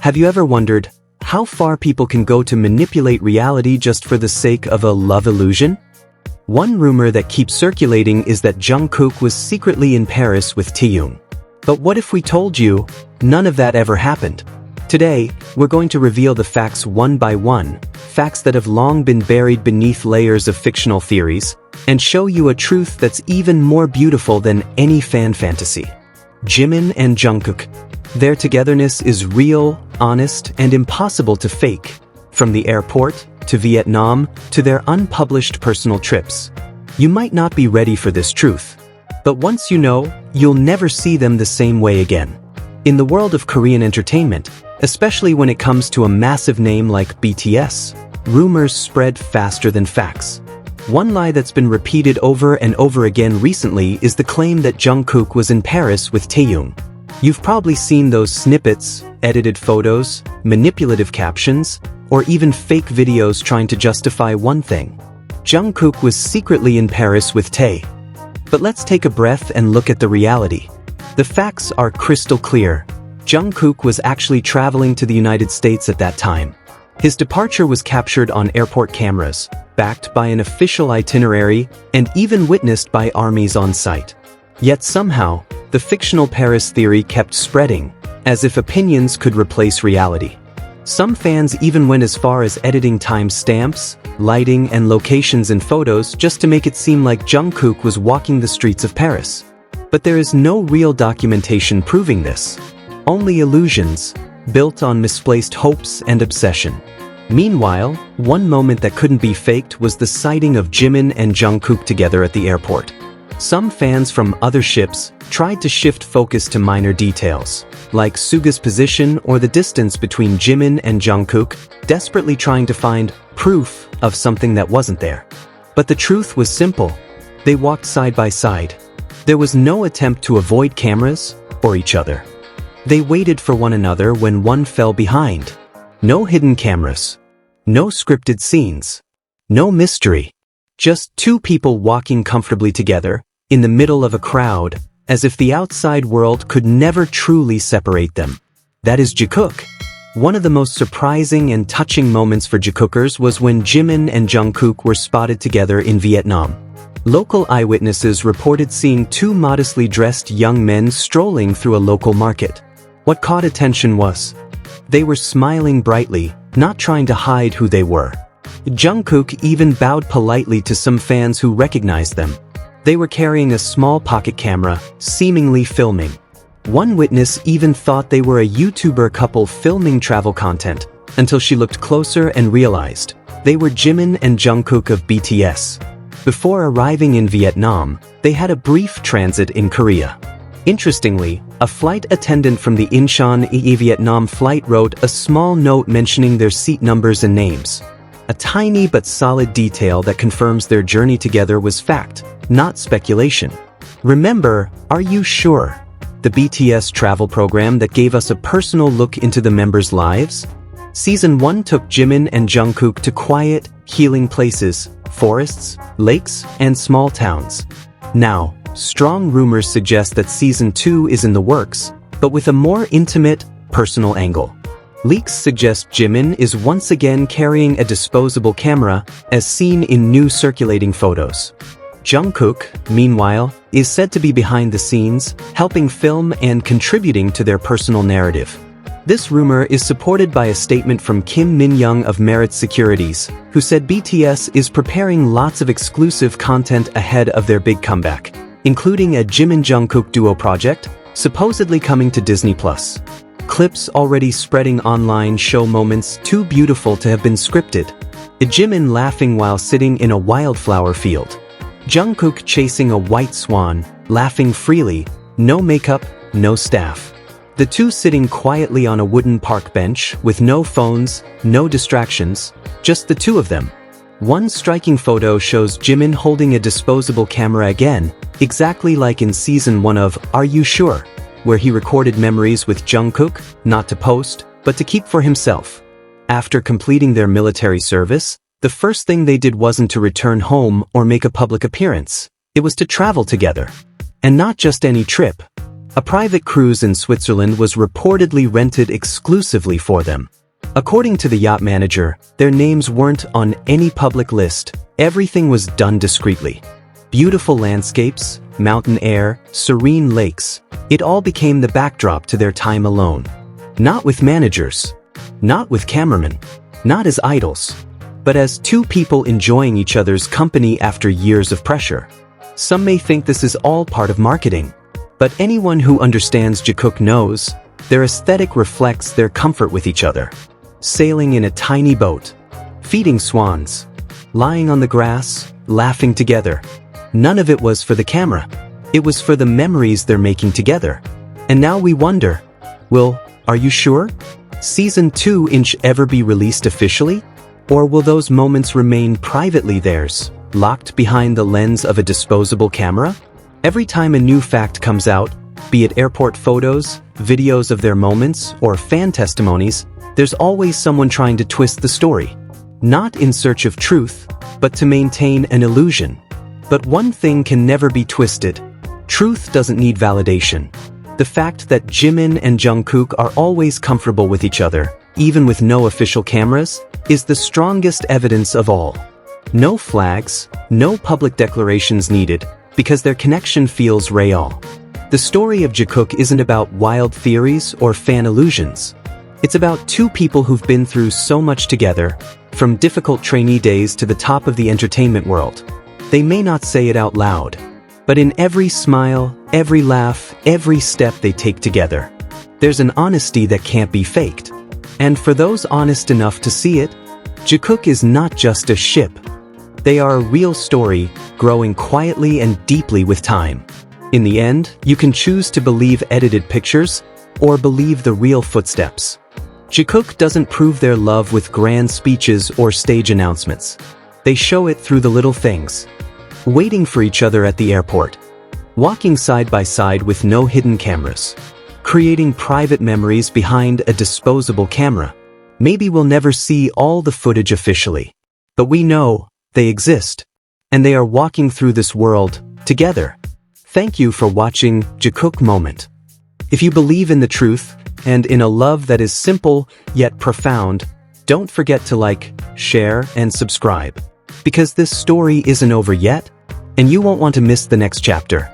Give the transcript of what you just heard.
Have you ever wondered how far people can go to manipulate reality just for the sake of a love illusion? One rumor that keeps circulating is that Jungkook was secretly in Paris with Taehyung. But what if we told you none of that ever happened? Today, we're going to reveal the facts one by one, facts that have long been buried beneath layers of fictional theories, and show you a truth that's even more beautiful than any fan fantasy. Jimin and Jungkook. Their togetherness is real, honest, and impossible to fake. From the airport, to Vietnam, to their unpublished personal trips. You might not be ready for this truth. But once you know, you'll never see them the same way again. In the world of Korean entertainment, especially when it comes to a massive name like BTS, rumors spread faster than facts. One lie that's been repeated over and over again recently is the claim that Jungkook was in Paris with Taehyung. You've probably seen those snippets, edited photos, manipulative captions, or even fake videos trying to justify one thing. Jungkook was secretly in Paris with Tae. But let's take a breath and look at the reality. The facts are crystal clear. Jungkook was actually traveling to the United States at that time. His departure was captured on airport cameras, backed by an official itinerary, and even witnessed by armies on site. Yet somehow, the fictional Paris theory kept spreading, as if opinions could replace reality. Some fans even went as far as editing timestamps, lighting, and locations in photos just to make it seem like Jungkook was walking the streets of Paris. But there is no real documentation proving this. Only illusions, built on misplaced hopes and obsession. Meanwhile, one moment that couldn't be faked was the sighting of Jimin and Jungkook together at the airport. Some fans from other ships tried to shift focus to minor details, like Suga's position or the distance between Jimin and Jungkook, desperately trying to find proof of something that wasn't there. But the truth was simple. They walked side by side. There was no attempt to avoid cameras or each other. They waited for one another when one fell behind. No hidden cameras. No scripted scenes. No mystery. Just two people walking comfortably together, in the middle of a crowd, as if the outside world could never truly separate them. That is Jikook. One of the most surprising and touching moments for Jikookers was when Jimin and Jungkook were spotted together in Vietnam. Local eyewitnesses reported seeing two modestly dressed young men strolling through a local market. What caught attention was, they were smiling brightly, not trying to hide who they were. Jungkook even bowed politely to some fans who recognized them. They were carrying a small pocket camera, seemingly filming. One witness even thought they were a YouTuber couple filming travel content, until she looked closer and realized they were Jimin and Jungkook of BTS. Before arriving in Vietnam, they had a brief transit in Korea. Interestingly, a flight attendant from the Incheon Vietnam flight wrote a small note mentioning their seat numbers and names. A tiny but solid detail that confirms their journey together was fact, not speculation. Remember, Are You Sure? The BTS travel program that gave us a personal look into the members' lives? Season 1 took Jimin and Jungkook to quiet, healing places, forests, lakes, and small towns. Now, strong rumors suggest that Season 2 is in the works, but with a more intimate, personal angle. Leaks suggest Jimin is once again carrying a disposable camera, as seen in new circulating photos. Jungkook, meanwhile, is said to be behind the scenes, helping film and contributing to their personal narrative. This rumor is supported by a statement from Kim Min-young of Merit Securities, who said BTS is preparing lots of exclusive content ahead of their big comeback, including a Jimin-Jungkook duo project, supposedly coming to Disney+. Clips already spreading online show moments too beautiful to have been scripted. Jimin laughing while sitting in a wildflower field. Jungkook chasing a white swan, laughing freely, no makeup, no staff. The two sitting quietly on a wooden park bench with no phones, no distractions, just the two of them. One striking photo shows Jimin holding a disposable camera again, exactly like in Season 1 of Are You Sure?, where he recorded memories with Jungkook, not to post, but to keep for himself. After completing their military service, the first thing they did wasn't to return home or make a public appearance. It was to travel together. And not just any trip. A private cruise in Switzerland was reportedly rented exclusively for them. According to the yacht manager, their names weren't on any public list. Everything was done discreetly. Beautiful landscapes, mountain air, serene lakes. It all became the backdrop to their time alone. Not with managers, not with cameramen, not as idols, but as two people enjoying each other's company after years of pressure. Some may think this is all part of marketing, but anyone who understands Jikook knows their aesthetic reflects their comfort with each other. Sailing in a tiny boat, feeding swans, lying on the grass, laughing together. None of it was for the camera. It was for the memories they're making together. And now we wonder, are you sure? Season 2 ever be released officially? Or will those moments remain privately theirs, locked behind the lens of a disposable camera? Every time a new fact comes out, be it airport photos, videos of their moments, or fan testimonies, there's always someone trying to twist the story. Not in search of truth, but to maintain an illusion. But one thing can never be twisted. Truth doesn't need validation. The fact that Jimin and Jungkook are always comfortable with each other, even with no official cameras, is the strongest evidence of all. No flags, no public declarations needed, because their connection feels real. The story of Jikook isn't about wild theories or fan illusions. It's about two people who've been through so much together, from difficult trainee days to the top of the entertainment world. They may not say it out loud, but in every smile, every laugh, every step they take together, there's an honesty that can't be faked. And for those honest enough to see it, Jikook is not just a ship. They are a real story, growing quietly and deeply with time. In the end, you can choose to believe edited pictures or believe the real footsteps. Jikook doesn't prove their love with grand speeches or stage announcements. They show it through the little things. Waiting for each other at the airport. Walking side by side with no hidden cameras. Creating private memories behind a disposable camera. Maybe we'll never see all the footage officially, but we know they exist. And they are walking through this world together. Thank you for watching Jikook Moment. If you believe in the truth, and in a love that is simple yet profound, don't forget to like, share, and subscribe. Because this story isn't over yet, and you won't want to miss the next chapter.